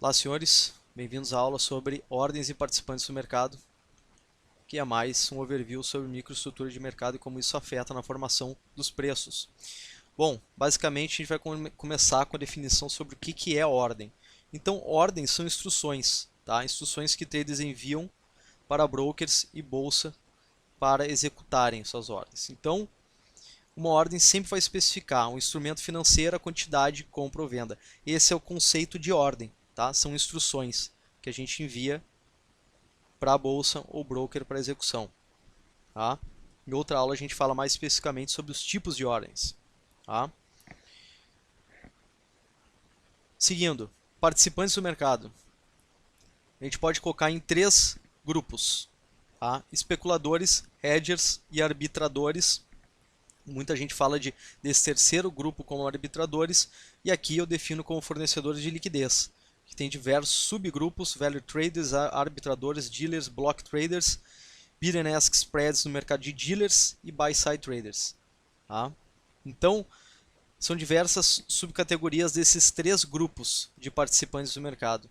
Olá, senhores, bem-vindos à aula sobre ordens e participantes do mercado, que é mais um overview sobre microestrutura de mercado e como isso afeta na formação dos preços. Bom, basicamente a gente vai começar com a definição sobre o que é ordem. Então, ordens são instruções, tá? Instruções que traders enviam para brokers e bolsa para executarem suas ordens. Então, uma ordem sempre vai especificar um instrumento financeiro, a quantidade, compra ou venda. Esse é o conceito de ordem, tá? São instruções que a gente envia para a bolsa ou broker para execução. Tá? Em outra aula a gente fala mais especificamente sobre os tipos de ordens. Tá? Seguindo, participantes do mercado. A gente pode colocar em 3 grupos. Tá? Especuladores, hedgers e arbitradores. Muita gente fala desse terceiro grupo como arbitradores, e aqui eu defino como fornecedores de liquidez, que tem diversos subgrupos: value traders, arbitradores, dealers, block traders, bid and ask spreads no mercado de dealers e buy side traders. Tá? Então, são diversas subcategorias desses 3 grupos de participantes do mercado.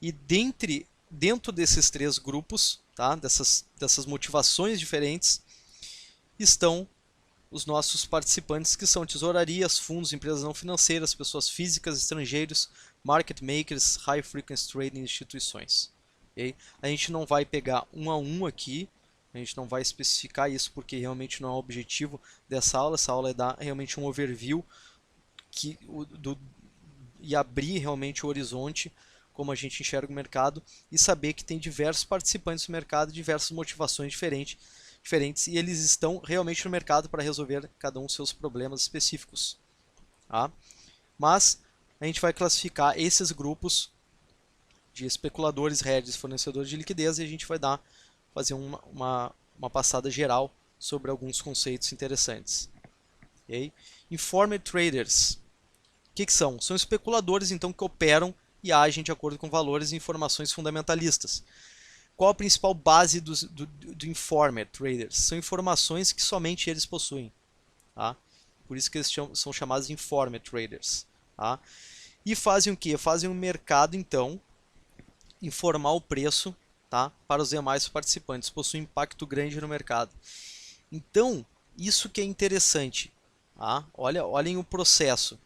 E dentro desses 3 grupos, tá? dessas motivações diferentes, estão os nossos participantes, que são tesourarias, fundos, empresas não financeiras, pessoas físicas, estrangeiros, market makers, high frequency trading instituições. Okay? A gente não vai pegar um a um aqui, a gente não vai especificar isso porque realmente não é o objetivo dessa aula. Essa aula é dar realmente um overview e abrir realmente o horizonte, como a gente enxerga o mercado, e saber que tem diversos participantes do mercado, diversas motivações diferentes, e eles estão realmente no mercado para resolver cada um dos seus problemas específicos. Tá? Mas a gente vai classificar esses grupos de especuladores, hedges, fornecedores de liquidez, e a gente vai fazer uma passada geral sobre alguns conceitos interessantes. Okay? Informed traders. O que são? São especuladores então que operam e agem de acordo com valores e informações fundamentalistas. Qual a principal base do informed traders? São informações que somente eles possuem. Tá? Por isso que eles são chamados de informed traders. Tá? E fazem o quê? Fazem o mercado, então, informar o preço, tá? Para os demais participantes. Possuem impacto grande no mercado. Então, isso que é interessante. Tá? Olhem o processo.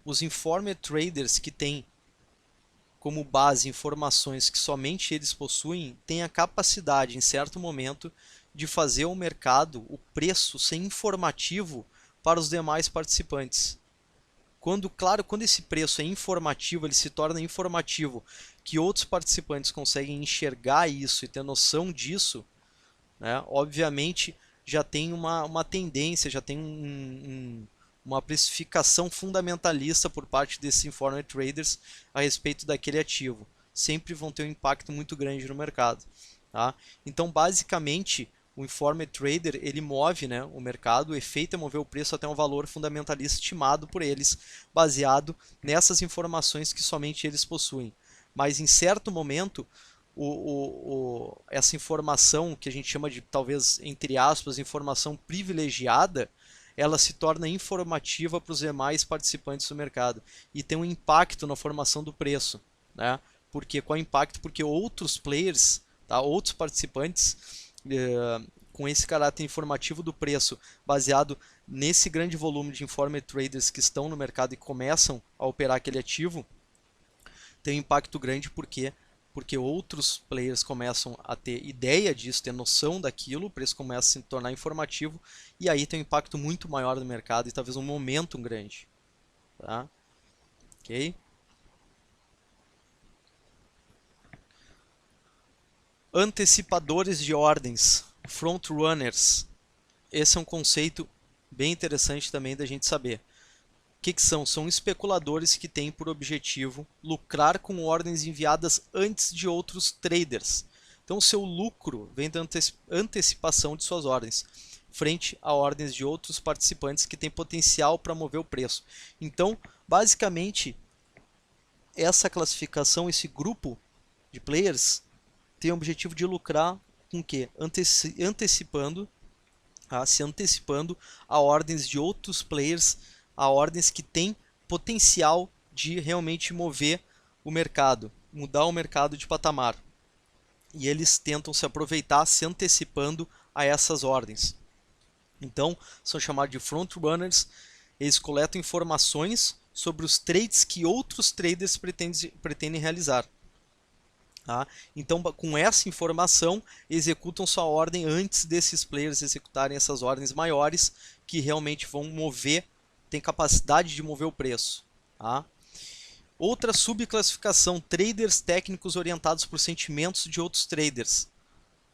Os informed traders que têm como base informações que somente eles possuem, têm a capacidade, em certo momento, de fazer o mercado, o preço, ser informativo para os demais participantes. Quando esse preço é informativo, ele se torna informativo, que outros participantes conseguem enxergar isso e ter noção disso, né? Obviamente já tem uma tendência, já tem uma precificação fundamentalista por parte desses informed traders a respeito daquele ativo. Sempre vão ter um impacto muito grande no mercado. Tá? Então, basicamente, o informed trader ele move, né, o mercado, o efeito é mover o preço até um valor fundamentalista estimado por eles, baseado nessas informações que somente eles possuem. Mas em certo momento, essa informação que a gente chama de, talvez, entre aspas, informação privilegiada, ela se torna informativa para os demais participantes do mercado e tem um impacto na formação do preço. Né? Qual é o impacto? Porque outros players, tá? Outros participantes, com esse caráter informativo do preço, baseado nesse grande volume de informed traders que estão no mercado e começam a operar aquele ativo, tem um impacto grande porque outros players começam a ter ideia disso, ter noção daquilo, o preço começa a se tornar informativo e aí tem um impacto muito maior no mercado e talvez um momentum grande. Tá? Ok? Antecipadores de ordens, front runners. Esse é um conceito bem interessante também da gente saber. O que são? São especuladores que têm por objetivo lucrar com ordens enviadas antes de outros traders. Então, seu lucro vem da antecipação de suas ordens, frente a ordens de outros participantes que têm potencial para mover o preço. Então, basicamente, essa classificação, esse grupo de players, tem o objetivo de lucrar com o quê? Se antecipando a ordens de outros players, a ordens que têm potencial de realmente mover o mercado, mudar o mercado de patamar. E eles tentam se aproveitar se antecipando a essas ordens. Então, são chamados de front runners. Eles coletam informações sobre os trades que outros traders pretendem realizar. Tá? Então, com essa informação, executam sua ordem antes desses players executarem essas ordens maiores que realmente vão mover, tem capacidade de mover o preço. Tá? Outra subclassificação, traders técnicos orientados por sentimentos de outros traders.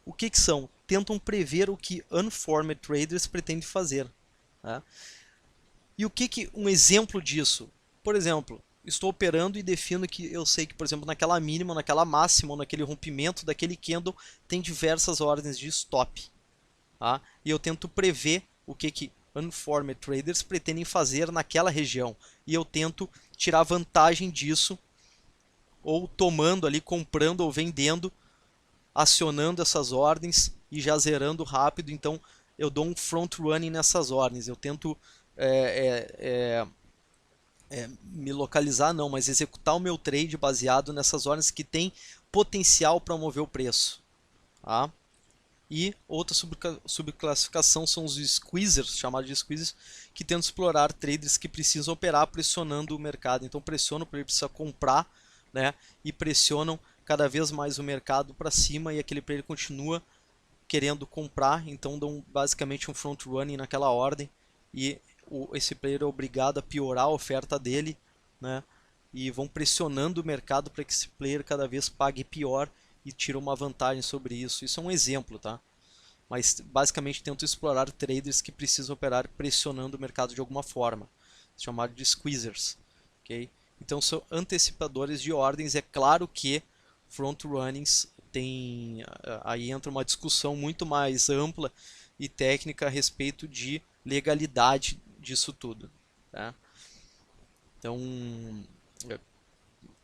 O que são? Tentam prever o que unformed traders pretendem fazer. Tá? E o que um exemplo disso? Por exemplo, estou operando e defino que eu sei que, por exemplo, naquela mínima, naquela máxima, ou naquele rompimento daquele candle, tem diversas ordens de stop. Tá? E eu tento prever o que unformed traders pretendem fazer naquela região. E eu tento tirar vantagem disso, ou tomando ali, comprando ou vendendo, acionando essas ordens e já zerando rápido. Então eu dou um front running nessas ordens. Eu tento me localizar, não, mas executar o meu trade baseado nessas ordens que tem potencial para mover o preço. Tá? E outra subclassificação são os squeezers, chamados de squeezers, que tentam explorar traders que precisam operar pressionando o mercado. Então pressionam para ele precisar comprar, né, e pressionam cada vez mais o mercado para cima e aquele player continua querendo comprar, então dão basicamente um front running naquela ordem e esse player é obrigado a piorar a oferta dele, né, e vão pressionando o mercado para que esse player cada vez pague pior e tira uma vantagem sobre isso. Isso é um exemplo, tá? Mas basicamente tentam explorar traders que precisam operar pressionando o mercado de alguma forma, chamado de squeezers, ok? Então são antecipadores de ordens. É claro que front runnings aí entra uma discussão muito mais ampla e técnica a respeito de legalidade disso tudo, tá? Então,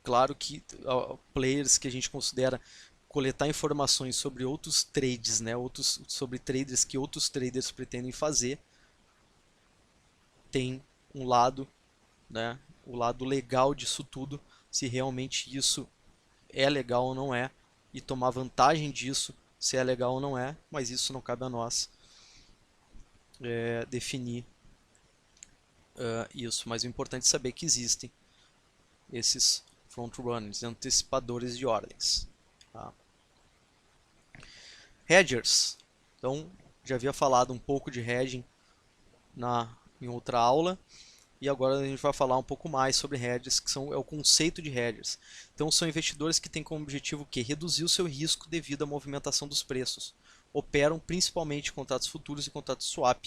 claro que players que a gente considera coletar informações sobre outros trades, né, sobre traders que outros traders pretendem fazer, tem um lado, né, o lado legal disso tudo, se realmente isso é legal ou não é, e tomar vantagem disso, se é legal ou não é, mas isso não cabe a nós definir isso. Mas o importante é saber que existem esses front runners, antecipadores de ordens. Tá? Hedgers. Então, já havia falado um pouco de hedging em outra aula. E agora a gente vai falar um pouco mais sobre hedgers, que é o conceito de hedgers. Então, são investidores que têm como objetivo o quê? Reduzir o seu risco devido à movimentação dos preços. Operam principalmente contratos futuros e contratos swap.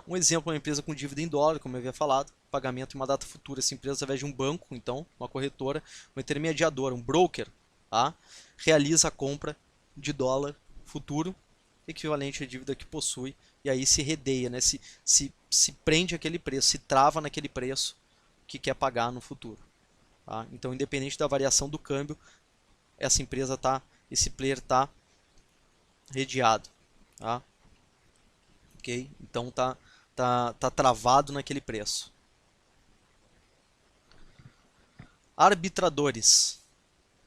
Um exemplo é uma empresa com dívida em dólar, como eu havia falado, pagamento em uma data futura. Essa empresa, através de um banco, então, uma corretora, um intermediador, um broker, tá? Realiza a compra de dólar futuro, equivalente à dívida que possui, e aí se redeia, né? se prende aquele preço, se trava naquele preço que quer pagar no futuro. Tá? Então, independente da variação do câmbio, esse player está redeado. Tá? Okay? Então tá travado naquele preço. Arbitradores,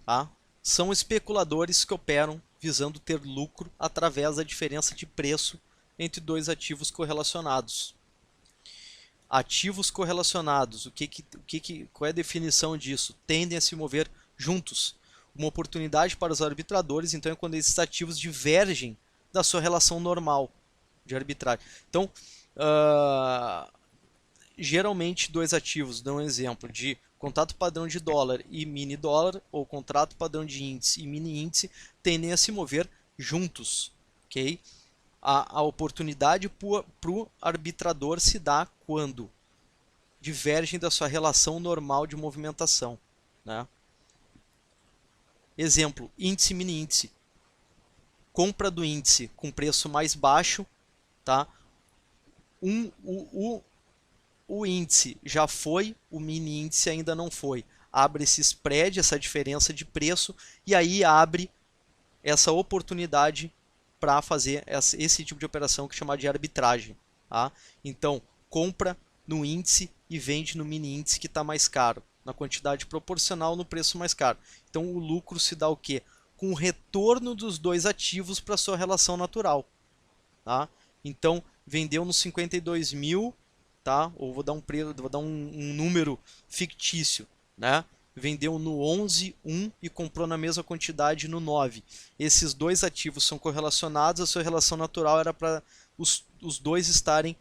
tá? São especuladores que operam visando ter lucro através da diferença de preço entre dois ativos correlacionados. Ativos correlacionados, qual é a definição disso? Tendem a se mover juntos. Uma oportunidade para os arbitradores, então, é quando esses ativos divergem da sua relação normal de arbitragem. Então, geralmente dois ativos, dão um exemplo de contrato padrão de dólar e mini dólar, ou contrato padrão de índice e mini índice, tendem a se mover juntos. Okay? A oportunidade para o arbitrador se dá quando divergem da sua relação normal de movimentação. Né? Exemplo, índice e mini índice. Compra do índice com preço mais baixo, tá? O índice já foi, o mini índice ainda não foi. Abre esse spread, essa diferença de preço, e aí abre essa oportunidade para fazer esse tipo de operação que é chamada de arbitragem. Tá? Então, compra no índice e vende no mini índice que está mais caro. na quantidade proporcional no preço mais caro. Então o lucro se dá o quê? Com o retorno dos dois ativos para sua relação natural. Tá? Então vendeu nos 52 mil, tá? Ou vou dar um número fictício, né? Vendeu no 11,1 e comprou na mesma quantidade no 9. Esses dois ativos são correlacionados, a sua relação natural era para os dois estarem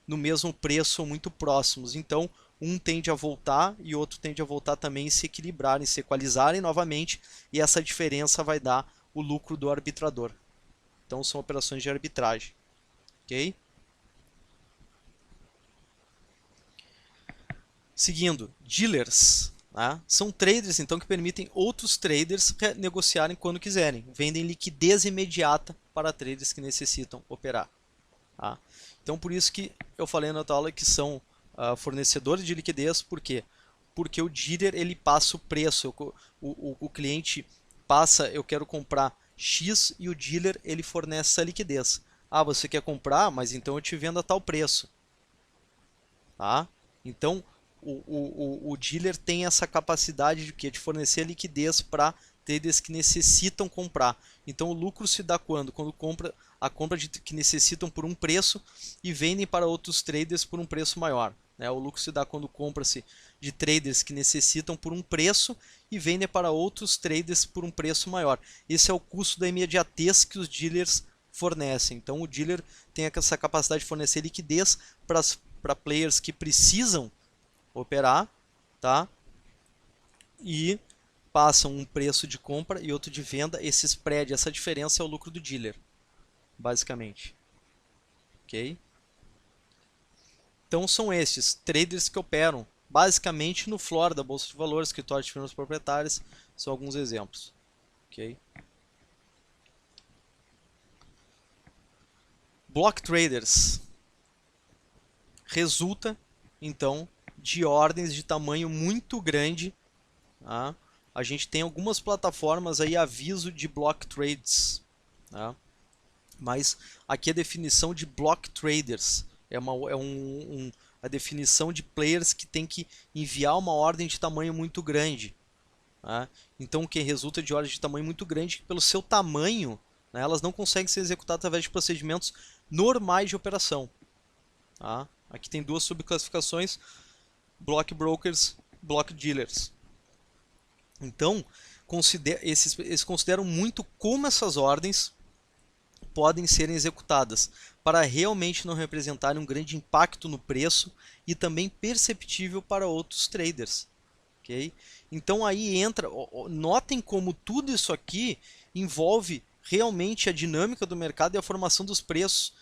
no mesmo preço ou muito próximos. Então, um tende a voltar e outro tende a voltar também e se equilibrarem, se equalizarem novamente, e essa diferença vai dar o lucro do arbitrador. Então, são operações de arbitragem. Ok? Seguindo, dealers. Né? São traders então que permitem outros traders negociarem quando quiserem. Vendem liquidez imediata para traders que necessitam operar. Tá? Então por isso que eu falei na outra aula que são fornecedores de liquidez. Por quê? Porque o dealer ele passa o preço. O cliente passa, eu quero comprar X e o dealer ele fornece a liquidez. Ah, você quer comprar? Mas então eu te vendo a tal preço. Tá? Então o dealer tem essa capacidade de, quê? De fornecer liquidez para traders que necessitam comprar. Então o lucro se dá quando? Quando a compra que necessitam por um preço e vendem para outros traders por um preço maior. Né? O lucro se dá quando compra-se de traders que necessitam por um preço e vendem para outros traders por um preço maior. Esse é o custo da imediatez que os dealers fornecem. Então o dealer tem essa capacidade de fornecer liquidez para players que precisam operar, tá? E passam um preço de compra e outro de venda. Esse spread, essa diferença é o lucro do dealer, basicamente. Ok? Então são esses traders que operam basicamente no floor da Bolsa de Valores, escritório de firmas proprietárias, são alguns exemplos. Ok? Block traders resulta então de ordens de tamanho muito grande. Tá? A gente tem algumas plataformas aí, aviso de block trades. Tá? Mas aqui a definição de block traders a definição de players que tem que enviar uma ordem de tamanho muito grande. Tá? Então o que resulta de ordens de tamanho muito grande, pelo seu tamanho, né, elas não conseguem ser executadas através de procedimentos normais de operação. Tá? Aqui tem duas subclassificações: block brokers, block dealers. Então, eles consideram muito como essas ordens podem ser executadas para realmente não representarem um grande impacto no preço e também perceptível para outros traders. Okay? Então aí entra, notem como tudo isso aqui envolve realmente a dinâmica do mercado e a formação dos preços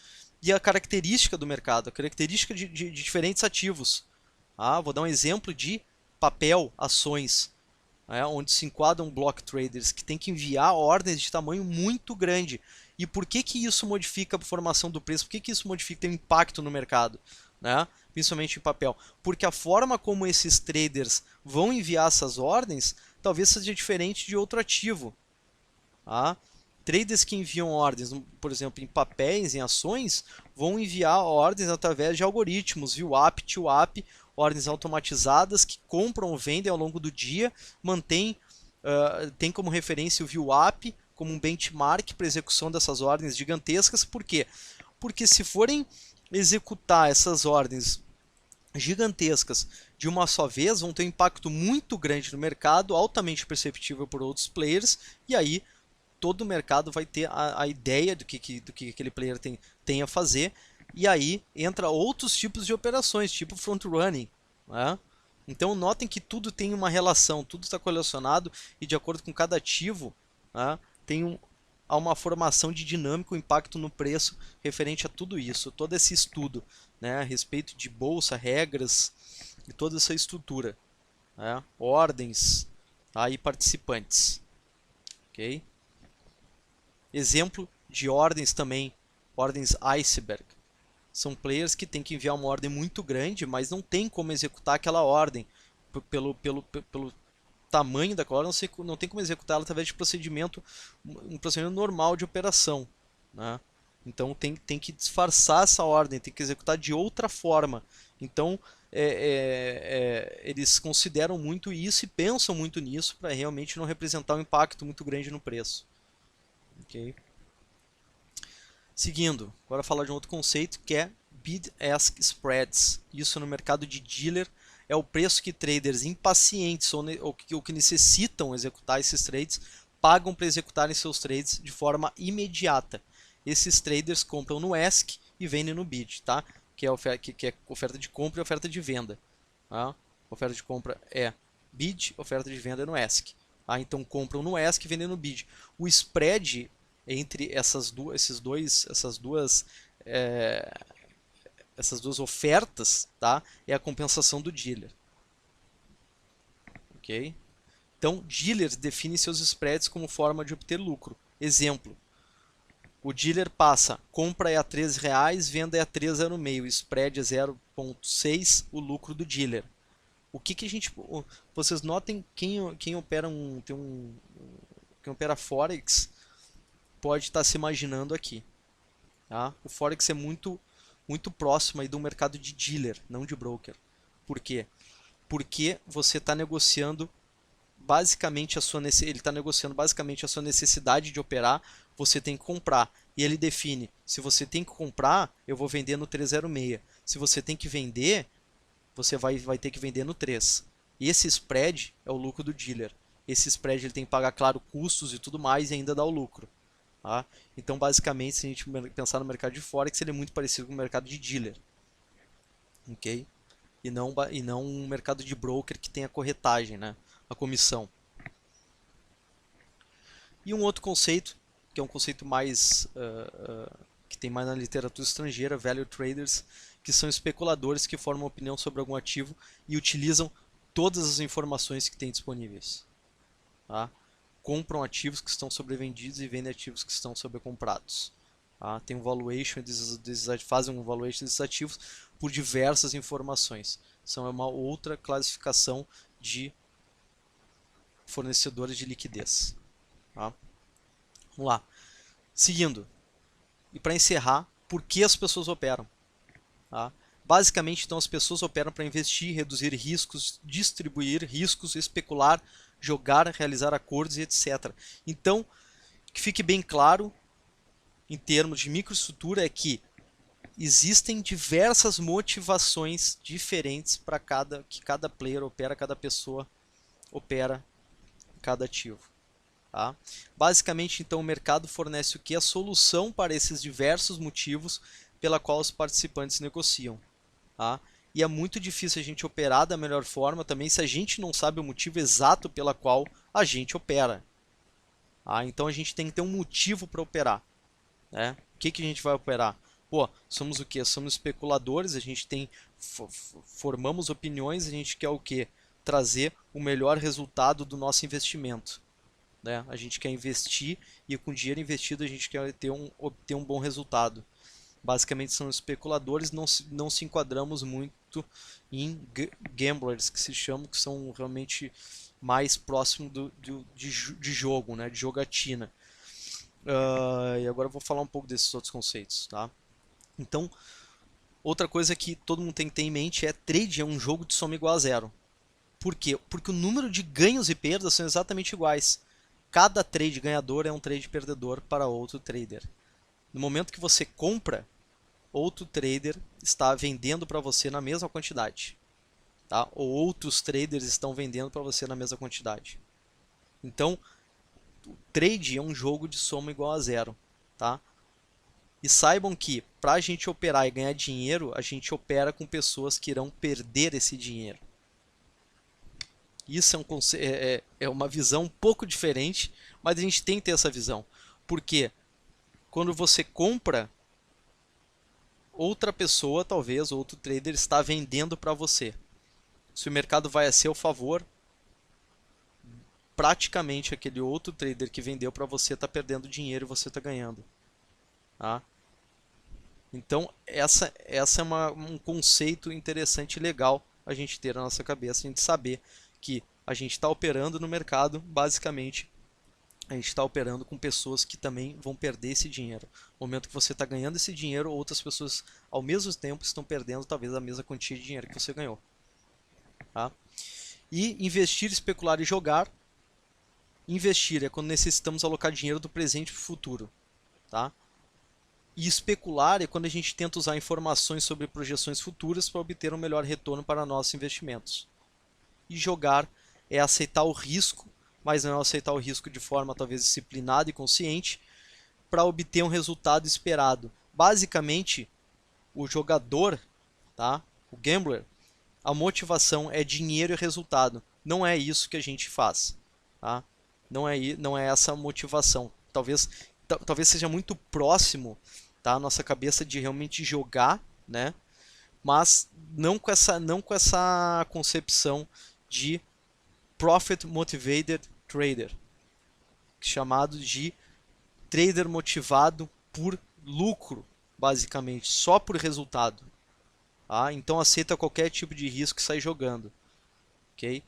e a característica do mercado, a característica de diferentes ativos. Vou dar um exemplo de papel, ações, onde se enquadram block traders que tem que enviar ordens de tamanho muito grande. E por que isso modifica a formação do preço? Por que isso modifica, tem um impacto no mercado? Né? Principalmente em papel. Porque a forma como esses traders vão enviar essas ordens talvez seja diferente de outro ativo. Tá? Traders que enviam ordens, por exemplo, em papéis, em ações, vão enviar ordens através de algoritmos, VWAP, TWAP, ordens automatizadas que compram ou vendem ao longo do dia, tem como referência o VWAP como um benchmark para execução dessas ordens gigantescas. Por quê? Porque se forem executar essas ordens gigantescas de uma só vez, vão ter um impacto muito grande no mercado, altamente perceptível por outros players, e aí todo o mercado vai ter a ideia do que aquele player tem a fazer, e aí entra outros tipos de operações, tipo front-running. Né? Então notem que tudo tem uma relação, tudo está correlacionado, e de acordo com cada ativo, né, há uma formação de dinâmica, um impacto no preço referente a tudo isso, todo esse estudo, né, a respeito de bolsa, regras e toda essa estrutura, né, ordens, tá, e participantes. Okay? Exemplo de ordens também, ordens iceberg. São players que têm que enviar uma ordem muito grande, mas não tem como executar aquela ordem pelo tamanho daquela ordem, não tem como executar ela através de um procedimento normal de operação. Né? Então tem que disfarçar essa ordem, tem que executar de outra forma. Então eles consideram muito isso e pensam muito nisso para realmente não representar um impacto muito grande no preço. Okay? Seguindo, agora falar de um outro conceito que é Bid-Ask Spreads. Isso no mercado de dealer é o preço que traders impacientes ou que necessitam executar esses trades pagam para executarem seus trades de forma imediata. Esses traders compram no Ask e vendem no Bid, tá? Que é oferta de compra e oferta de venda. Tá? Oferta de compra é Bid, oferta de venda é no Ask. Tá? Então compram no Ask e vendem no Bid. O spread entre essas duas ofertas, tá? É a compensação do dealer. Ok? Então, dealers definem seus spreads como forma de obter lucro. Exemplo, o dealer passa, compra é a R$13, venda é a 3,06, o spread é 0,6, o lucro do dealer. O que a gente... Vocês notem quem opera quem opera Forex pode estar se imaginando aqui. Tá? O Forex é muito próximo aí do mercado de dealer, não de broker. Por quê? Porque você está negociando basicamente ele está negociando basicamente a sua necessidade de operar, você tem que comprar. E ele define, se você tem que comprar, eu vou vender no 3,06. Se você tem que vender, você vai ter que vender no 3. E esse spread é o lucro do dealer. Esse spread ele tem que pagar, claro, custos e tudo mais e ainda dá o lucro. Tá? Então, basicamente, se a gente pensar no mercado de Forex, ele é muito parecido com o mercado de dealer. Ok? E não um mercado de broker que tem a corretagem, né? A comissão. E um outro conceito, que é um conceito mais que tem mais na literatura estrangeira, value traders, que são especuladores que formam opinião sobre algum ativo e utilizam todas as informações que têm disponíveis. Tá? Compram ativos que estão sobrevendidos e vendem ativos que estão sobrecomprados. Tá? Tem um valuation, fazem um valuation desses ativos por diversas informações. São uma outra classificação de fornecedores de liquidez. Tá? Vamos lá. Seguindo. E para encerrar, por que as pessoas operam? Tá? Basicamente, então, as pessoas operam para investir, reduzir riscos, distribuir riscos, especular, jogar, realizar acordos e etc. Então, que fique bem claro, em termos de microestrutura, é que existem diversas motivações diferentes para que cada player opera, cada pessoa opera cada ativo. Tá? Basicamente, então, o mercado fornece o que? A solução para esses diversos motivos pela qual os participantes negociam. Tá? E é muito difícil a gente operar da melhor forma também se a gente não sabe o motivo exato pela qual a gente opera. Tá? Então a gente tem que ter um motivo para operar. Né? O que a gente vai operar? Pô, somos o quê? Somos especuladores, a gente formamos opiniões, a gente quer o quê? Trazer o melhor resultado do nosso investimento. Né? A gente quer investir e com o dinheiro investido a gente quer obter um bom resultado. Basicamente são especuladores, não se enquadramos muito em gamblers, que se chamam, que são realmente mais próximos de jogo, né? De jogatina. E agora eu vou falar um pouco desses outros conceitos. Tá? Então, outra coisa que todo mundo tem que ter em mente é trade é um jogo de soma igual a zero. Por quê? Porque o número de ganhos e perdas são exatamente iguais. Cada trade ganhador é um trade perdedor para outro trader. No momento que você compra, outro trader está vendendo para você na mesma quantidade. Tá? Ou outros traders estão vendendo para você na mesma quantidade. Então, o trade é um jogo de soma igual a zero. Tá? E saibam que para a gente operar e ganhar dinheiro, a gente opera com pessoas que irão perder esse dinheiro. Isso é uma visão um pouco diferente, mas a gente tem que ter essa visão. Porque quando você compra, outra pessoa, talvez, outro trader, está vendendo para você. Se o mercado vai a seu favor, praticamente aquele outro trader que vendeu para você está perdendo dinheiro e você está ganhando. Tá? Então, essa é um conceito interessante e legal a gente ter na nossa cabeça, a gente saber que a gente está operando no mercado basicamente a gente está operando com pessoas que também vão perder esse dinheiro. No momento que você está ganhando esse dinheiro, outras pessoas ao mesmo tempo estão perdendo talvez a mesma quantia de dinheiro que você ganhou. Tá? E investir, especular e jogar. Investir é quando necessitamos alocar dinheiro do presente para o futuro. Tá? E especular é quando a gente tenta usar informações sobre projeções futuras para obter um melhor retorno para nossos investimentos. E jogar é aceitar o risco, mas não aceitar o risco de forma talvez disciplinada e consciente, para obter um resultado esperado. Basicamente, o jogador, tá? O gambler, a motivação é dinheiro e resultado. Não é isso que a gente faz. Tá? Não é essa a motivação. Talvez seja muito próximo, tá, a nossa cabeça de realmente jogar, né? Mas não com essa concepção de Profit Motivated Trader, chamado de trader motivado por lucro, basicamente, só por resultado. Tá? Então aceita qualquer tipo de risco e sai jogando. Okay?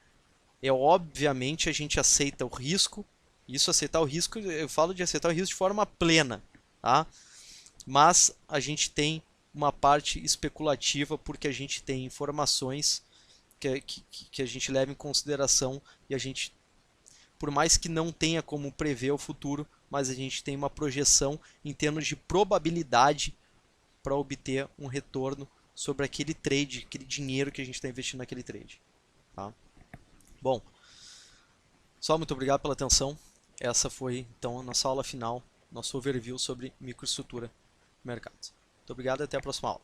Obviamente a gente aceita o risco, aceitar o risco, eu falo de aceitar o risco de forma plena, tá? Mas a gente tem uma parte especulativa porque a gente tem informações que a gente leva em consideração e a gente, por mais que não tenha como prever o futuro, mas a gente tem uma projeção em termos de probabilidade para obter um retorno sobre aquele trade, aquele dinheiro que a gente está investindo naquele trade. Tá? Bom, só muito obrigado pela atenção. Essa foi então a nossa aula final, nosso overview sobre microestrutura de mercados. Muito obrigado e até a próxima aula.